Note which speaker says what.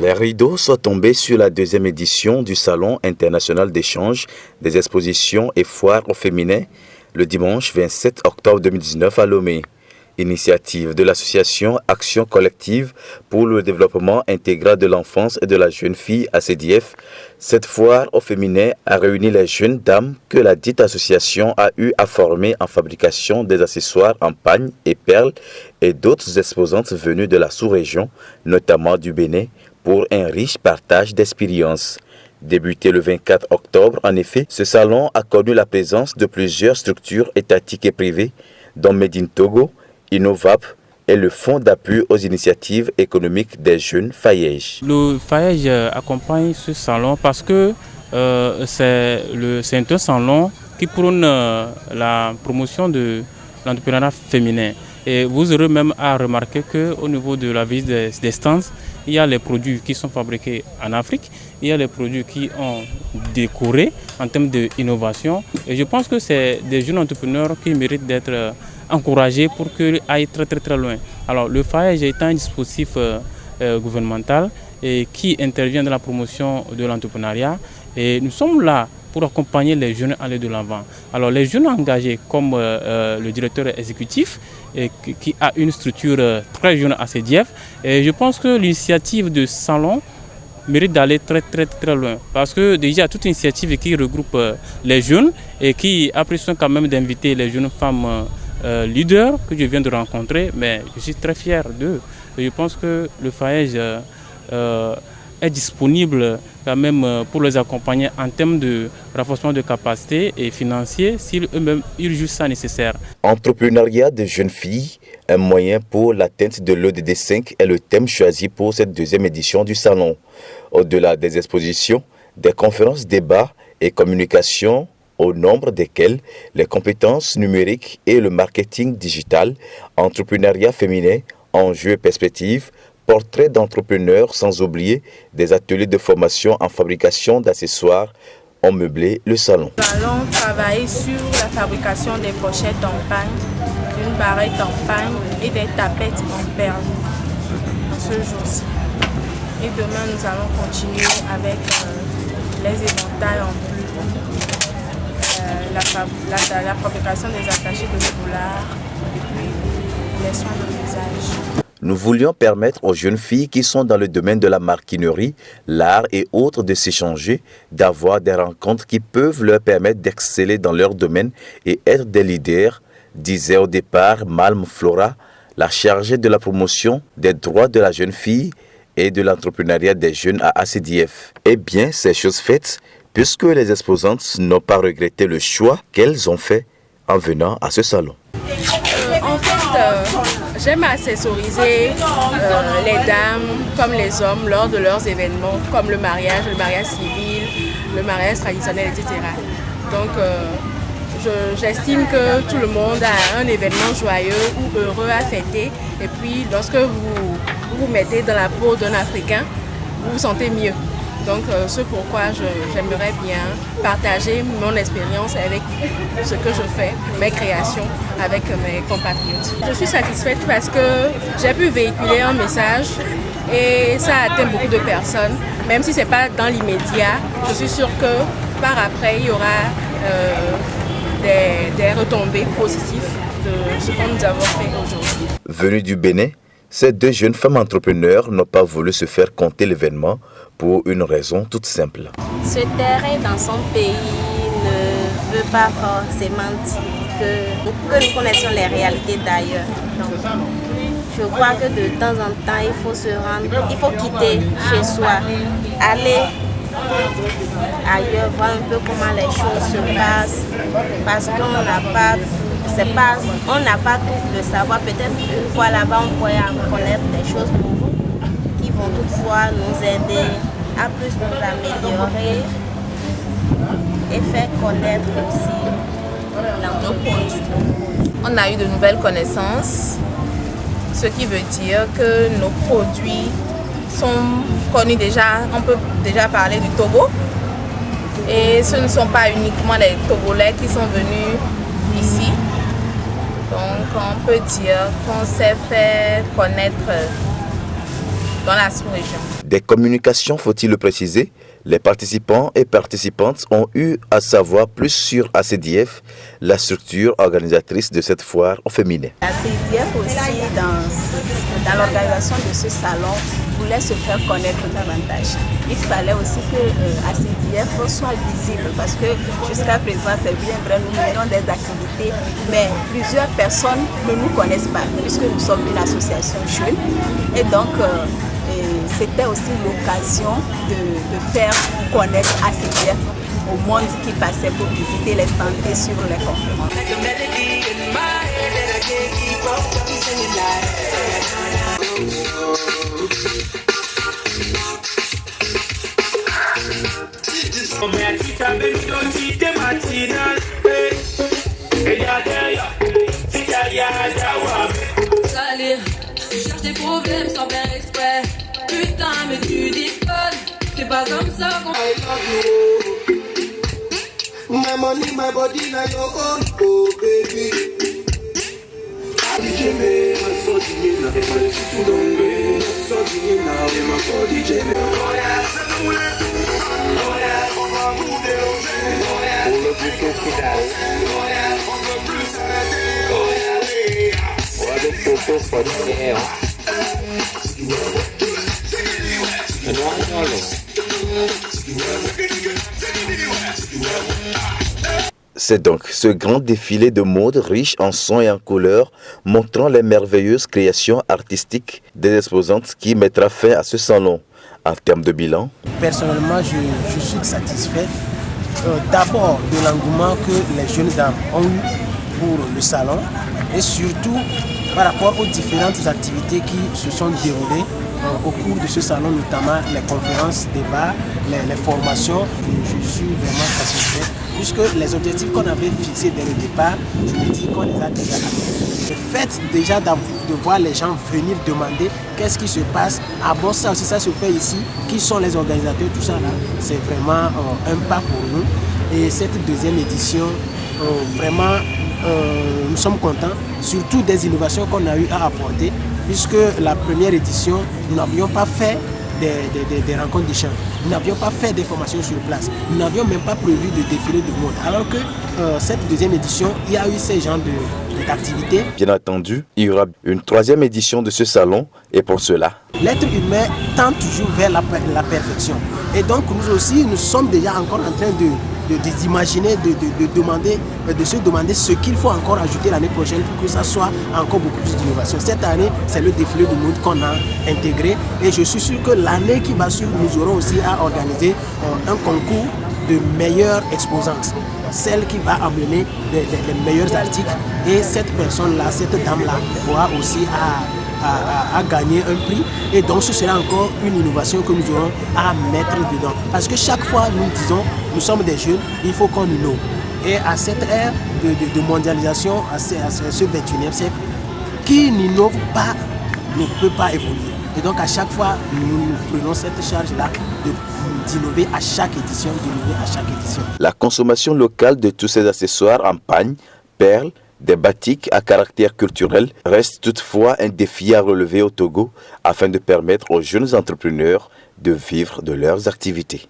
Speaker 1: Les rideaux sont tombés sur la deuxième édition du Salon international d'échange des expositions et foires au féminin le dimanche 27 octobre 2019 à Lomé. Initiative de l'association Action collective pour le développement intégral de l'enfance et de la jeune fille ACDF, cette foire au féminin a réuni les jeunes dames que la dite association a eu à former en fabrication des accessoires en pagne et perles et d'autres exposantes venues de la sous-région, notamment du Bénin, pour un riche partage d'expériences. Débuté le 24 octobre, en effet, ce salon a connu la présence de plusieurs structures étatiques et privées, dont Made in Togo, Innovap et le Fonds d'appui aux initiatives économiques des jeunes FAEJ.
Speaker 2: Le FAEJ accompagne ce salon parce que c'est un salon qui prône la promotion de l'entrepreneuriat féminin. Et vous aurez même à remarquer qu'au niveau de la visite des stands, il y a les produits qui sont fabriqués en Afrique, il y a les produits qui ont décoré en termes d'innovation. Et je pense que c'est des jeunes entrepreneurs qui méritent d'être encouragés pour qu'ils aillent très loin. Alors le FAEJ est un dispositif gouvernemental et qui intervient dans la promotion de l'entrepreneuriat. Et nous sommes là pour accompagner les jeunes à aller de l'avant. Alors les jeunes engagés comme le directeur exécutif qui a une structure très jeune à CDF, et je pense que l'initiative de salon mérite d'aller très loin. Parce que déjà toute initiative qui regroupe les jeunes et qui a pris soin quand même d'inviter les jeunes femmes leaders que je viens de rencontrer, mais je suis très fier d'eux. Je pense que le FAEJ est disponible quand même pour les accompagner en termes de renforcement de capacité et financier si eux-mêmes ils jugent ça nécessaire.
Speaker 1: Entrepreneuriat de jeunes filles, un moyen pour l'atteinte de l'ODD 5 est le thème choisi pour cette deuxième édition du salon. Au-delà des expositions, des conférences, débats et communications, au nombre desquelles les compétences numériques et le marketing digital, entrepreneuriat féminin, enjeux et perspectives, portraits d'entrepreneurs sans oublier des ateliers de formation en fabrication d'accessoires ont meublé le salon.
Speaker 3: Nous allons travailler sur la fabrication des pochettes en pagne, d'une barrette en pagne et des tapettes en perles ce jour-ci. Et demain nous allons continuer avec les éventails en plume, la fabrication des attachés de foulard et puis les soins de visage.
Speaker 1: Nous voulions permettre aux jeunes filles qui sont dans le domaine de la maroquinerie, l'art et autres de s'échanger, d'avoir des rencontres qui peuvent leur permettre d'exceller dans leur domaine et être des leaders, disait au départ Malm Flora, la chargée de la promotion des droits de la jeune fille et de l'entrepreneuriat des jeunes à ACDF. Eh bien, c'est chose faite, puisque les exposantes n'ont pas regretté le choix qu'elles ont fait en venant à ce salon.
Speaker 3: En fait, j'aime accessoriser les dames comme les hommes lors de leurs événements, comme le mariage civil, le mariage traditionnel, etc. Donc, j'estime que tout le monde a un événement joyeux ou heureux à fêter. Et puis, lorsque vous vous mettez dans la peau d'un Africain, vous vous sentez mieux. Donc, c'est pourquoi j'aimerais bien partager mon expérience avec ce que je fais, mes créations avec mes compatriotes. Je suis satisfaite parce que j'ai pu véhiculer un message et ça a atteint beaucoup de personnes. Même si ce n'est pas dans l'immédiat, je suis sûre que par après, il y aura des retombées positives de ce que nous avons fait aujourd'hui.
Speaker 1: Venues du Bénin, ces deux jeunes femmes entrepreneurs n'ont pas voulu se faire compter l'événement pour une raison toute simple.
Speaker 4: Se terrer dans son pays ne veut pas forcément dire que nous connaissons les réalités d'ailleurs. Donc, je crois que de temps en temps, il faut quitter chez soi, aller ailleurs, voir un peu comment les choses se passent, parce qu'on n'a pas tout le savoir. Peut-être une fois là-bas, on pourrait connaître des choses qui vont toutefois nous aider à plus nous améliorer et faire connaître aussi nos produits.
Speaker 5: On a eu de nouvelles connaissances, ce qui veut dire que nos produits sont connus déjà. On peut déjà parler du Togo. Et ce ne sont pas uniquement les Togolais qui sont venus ici. Donc on peut dire qu'on s'est fait connaître dans la sous-région.
Speaker 1: Des communications, faut-il le préciser, les participants et participantes ont eu à savoir plus sur ACDF, la structure organisatrice de cette foire au féminin.
Speaker 4: ACDF aussi, dans l'organisation de ce salon, voulait se faire connaître davantage. Il fallait aussi que ACDF soit visible parce que jusqu'à présent, c'est bien vrai, nous menons des activités, mais plusieurs personnes ne nous connaissent pas puisque nous sommes une association jeune. Et donc, c'était aussi l'occasion de faire connaître ACDF au monde qui passait pour visiter les stands et suivre les conférences.
Speaker 6: Tu cherches des problèmes sans faire exprès. Putain, mais tu déconnes. C'est pas comme ça qu'on
Speaker 7: My money, my body, now your own, oh baby.
Speaker 1: C'est donc ce grand défilé de mode riche en sons et en couleurs, montrant les merveilleuses créations artistiques des exposantes qui mettra fin à ce salon. En termes de bilan,
Speaker 8: personnellement, je suis satisfait d'abord de l'engouement que les jeunes dames ont eu pour le salon et surtout par rapport aux différentes activités qui se sont déroulées au cours de ce salon, notamment les conférences, débats, les formations. Je suis vraiment satisfait puisque les objectifs qu'on avait fixés dès le départ, je me dis qu'on les a déjà atteints. Le fait déjà de voir les gens venir demander qu'est-ce qui se passe, ah bon, ça aussi ça se fait ici, qui sont les organisateurs, tout ça là, c'est vraiment un pas pour nous. Et cette deuxième édition, vraiment, nous sommes contents, surtout des innovations qu'on a eu à apporter, puisque la première édition, nous n'avions pas fait des rencontres d'échange, nous n'avions pas fait des formations sur place, nous n'avions même pas prévu de défilé de mode. Alors que cette deuxième édition, il y a eu ces genres d'activités.
Speaker 1: Bien entendu, il y aura une troisième édition de ce salon et pour cela,
Speaker 8: l'être humain tend toujours vers la perfection. Et donc nous aussi, nous sommes déjà encore en train d'imaginer, de se demander ce qu'il faut encore ajouter l'année prochaine pour que ça soit encore beaucoup plus d'innovation. Cette année, c'est le défilé du mode qu'on a intégré et je suis sûr que l'année qui va suivre, nous aurons aussi à organiser un concours de meilleures exposantes. Celle qui va amener les meilleurs articles et cette personne-là, cette dame-là, pourra aussi à gagner un prix et donc ce sera encore une innovation que nous aurons à mettre dedans. Parce que chaque fois nous disons, nous sommes des jeunes, il faut qu'on innove. Et à cette ère de mondialisation, à ce 21e siècle, qui n'innove pas ne peut pas évoluer. Et donc à chaque fois, nous prenons cette charge-là d'innover à chaque édition,
Speaker 1: La consommation locale de tous ces accessoires en pagne, perles, des batiks à caractère culturel reste toutefois un défi à relever au Togo afin de permettre aux jeunes entrepreneurs de vivre de leurs activités.